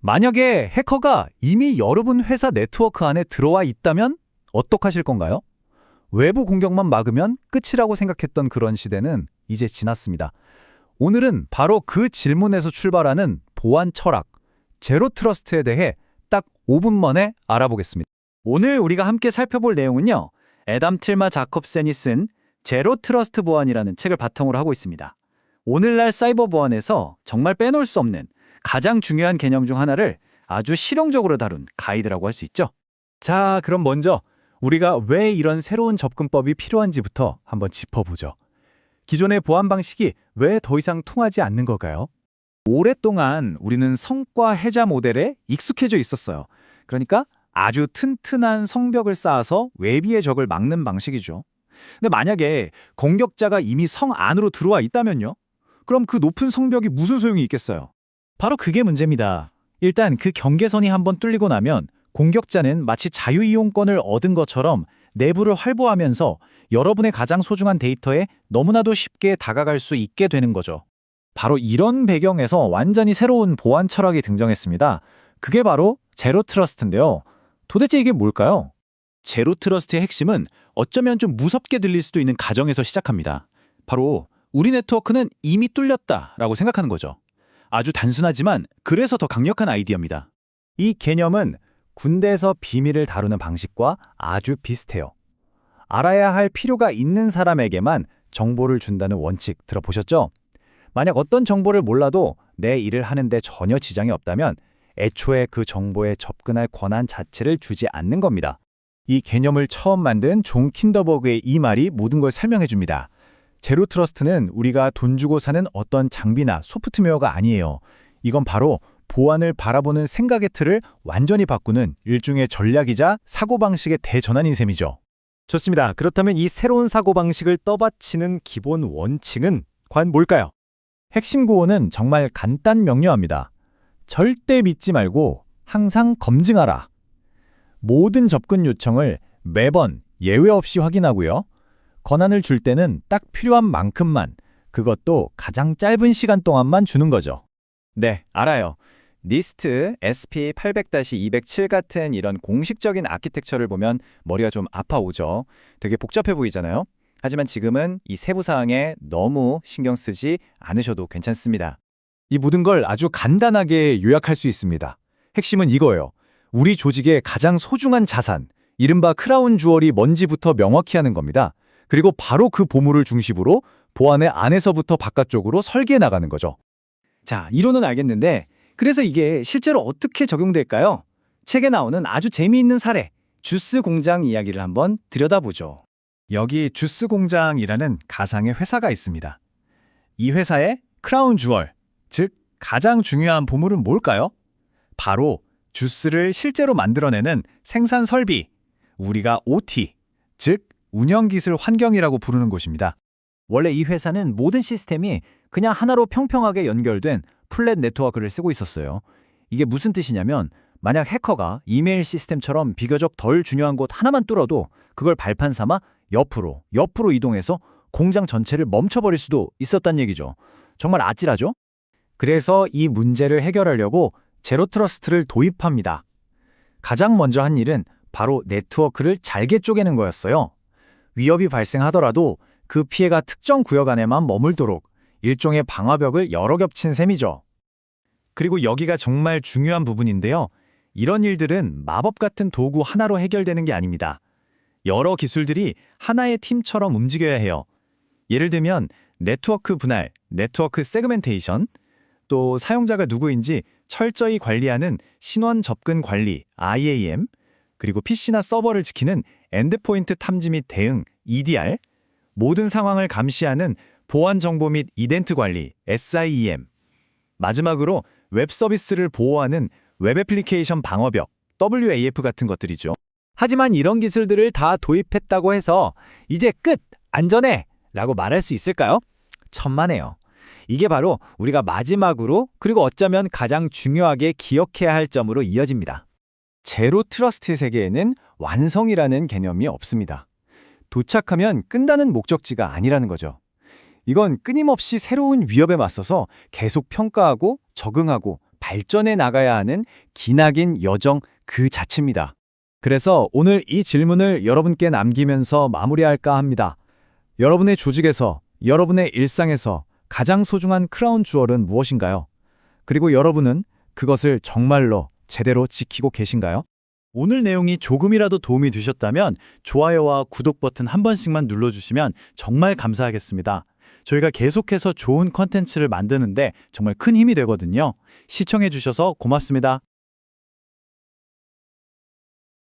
만약에 해커가 이미 여러분 회사 네트워크 안에 들어와 있다면 어떡하실 건가요? 외부 공격만 막으면 끝이라고 생각했던 그런 시대는 이제 지났습니다. 오늘은 바로 그 질문에서 출발하는 보안 철학, 제로 트러스트에 대해 딱 5분 만에 알아보겠습니다. 오늘 우리가 함께 살펴볼 내용은요. 애담 틸마 자콥센이 쓴 제로 트러스트 보안이라는 책을 바탕으로 하고 있습니다. 오늘날 사이버 보안에서 정말 빼놓을 수 없는 가장 중요한 개념 중 하나를 아주 실용적으로 다룬 가이드라고 할 수 있죠. 자, 그럼 먼저 우리가 왜 이런 새로운 접근법이 필요한지부터 한번 짚어보죠. 기존의 보안 방식이 왜 더 이상 통하지 않는 걸까요? 오랫동안 우리는 성과 해자 모델에 익숙해져 있었어요. 그러니까 아주 튼튼한 성벽을 쌓아서 외비의 적을 막는 방식이죠. 근데 만약에 공격자가 이미 성 안으로 들어와 있다면요? 그럼 그 높은 성벽이 무슨 소용이 있겠어요? 바로 그게 문제입니다. 일단 그 경계선이 한번 뚫리고 나면 공격자는 마치 자유이용권을 얻은 것처럼 내부를 활보하면서 여러분의 가장 소중한 데이터에 너무나도 쉽게 다가갈 수 있게 되는 거죠. 바로 이런 배경에서 완전히 새로운 보안 철학이 등장했습니다. 그게 바로 제로 트러스트인데요. 도대체 이게 뭘까요? 제로 트러스트의 핵심은 어쩌면 좀 무섭게 들릴 수도 있는 가정에서 시작합니다. 바로 우리 네트워크는 이미 뚫렸다라고 생각하는 거죠. 아주 단순하지만 그래서 더 강력한 아이디어입니다. 이 개념은 군대에서 비밀을 다루는 방식과 아주 비슷해요. 알아야 할 필요가 있는 사람에게만 정보를 준다는 원칙 들어보셨죠? 만약 어떤 정보를 몰라도 내 일을 하는데 전혀 지장이 없다면 애초에 그 정보에 접근할 권한 자체를 주지 않는 겁니다. 이 개념을 처음 만든 존 킨더버그의 이 말이 모든 걸 설명해 줍니다. 제로 트러스트는 우리가 돈 주고 사는 어떤 장비나 소프트웨어가 아니에요. 이건 바로 보안을 바라보는 생각의 틀을 완전히 바꾸는 일종의 전략이자 사고방식의 대전환인 셈이죠. 좋습니다. 그렇다면 이 새로운 사고방식을 떠받치는 기본 원칙은 과연 뭘까요? 핵심 구호는 정말 간단 명료합니다. 절대 믿지 말고 항상 검증하라. 모든 접근 요청을 매번 예외 없이 확인하고요. 권한을 줄 때는 딱 필요한 만큼만, 그것도 가장 짧은 시간 동안만 주는 거죠. 네, 알아요. 니스트 SP800-207 같은 이런 공식적인 아키텍처를 보면 머리가 좀 아파오죠. 되게 복잡해 보이잖아요. 하지만 지금은 이 세부 사항에 너무 신경 쓰지 않으셔도 괜찮습니다. 이 모든 걸 아주 간단하게 요약할 수 있습니다. 핵심은 이거예요. 우리 조직의 가장 소중한 자산, 이른바 크라운 주얼이 뭔지부터 명확히 하는 겁니다. 그리고 바로 그 보물을 중심으로 보안의 안에서부터 바깥쪽으로 설계해 나가는 거죠. 자, 이론은 알겠는데 그래서 이게 실제로 어떻게 적용될까요? 책에 나오는 아주 재미있는 사례, 주스 공장 이야기를 한번 들여다보죠. 여기 주스 공장이라는 가상의 회사가 있습니다. 이 회사의 크라운 주얼, 즉 가장 중요한 보물은 뭘까요? 바로 주스를 실제로 만들어내는 생산 설비, 우리가 OT, 즉 운영기술 환경이라고 부르는 곳입니다. 원래 이 회사는 모든 시스템이 그냥 하나로 평평하게 연결된 플랫 네트워크를 쓰고 있었어요. 이게 무슨 뜻이냐면 만약 해커가 이메일 시스템처럼 비교적 덜 중요한 곳 하나만 뚫어도 그걸 발판 삼아 옆으로 이동해서 공장 전체를 멈춰버릴 수도 있었단 얘기죠. 정말 아찔하죠? 그래서 이 문제를 해결하려고 제로 트러스트를 도입합니다. 가장 먼저 한 일은 바로 네트워크를 잘게 쪼개는 거였어요. 위협이 발생하더라도 그 피해가 특정 구역 안에만 머물도록 일종의 방화벽을 여러 겹친 셈이죠. 그리고 여기가 정말 중요한 부분인데요. 이런 일들은 마법 같은 도구 하나로 해결되는 게 아닙니다. 여러 기술들이 하나의 팀처럼 움직여야 해요. 예를 들면 네트워크 분할, 네트워크 세그멘테이션, 또 사용자가 누구인지 철저히 관리하는 신원 접근 관리, IAM, 그리고 PC나 서버를 지키는 엔드포인트 탐지 및 대응, EDR, 모든 상황을 감시하는 보안 정보 및 이벤트 관리, SIEM, 마지막으로 웹 서비스를 보호하는 웹 애플리케이션 방어벽, WAF 같은 것들이죠. 하지만 이런 기술들을 다 도입했다고 해서 이제 끝! 안전해! 라고 말할 수 있을까요? 천만에요. 이게 바로 우리가 마지막으로 그리고 어쩌면 가장 중요하게 기억해야 할 점으로 이어집니다. 제로 트러스트의 세계에는 완성이라는 개념이 없습니다. 도착하면 끝나는 목적지가 아니라는 거죠. 이건 끊임없이 새로운 위협에 맞서서 계속 평가하고 적응하고 발전해 나가야 하는 기나긴 여정 그 자체입니다. 그래서 오늘 이 질문을 여러분께 남기면서 마무리할까 합니다. 여러분의 조직에서, 여러분의 일상에서 가장 소중한 크라운 주얼은 무엇인가요? 그리고 여러분은 그것을 정말로 제대로 지키고 계신가요? 오늘 내용이 조금이라도 도움이 되셨다면 좋아요와 구독 버튼 한 번씩만 눌러주시면 정말 감사하겠습니다. 저희가 계속해서 좋은 컨텐츠를 만드는데 정말 큰 힘이 되거든요. 시청해주셔서 고맙습니다.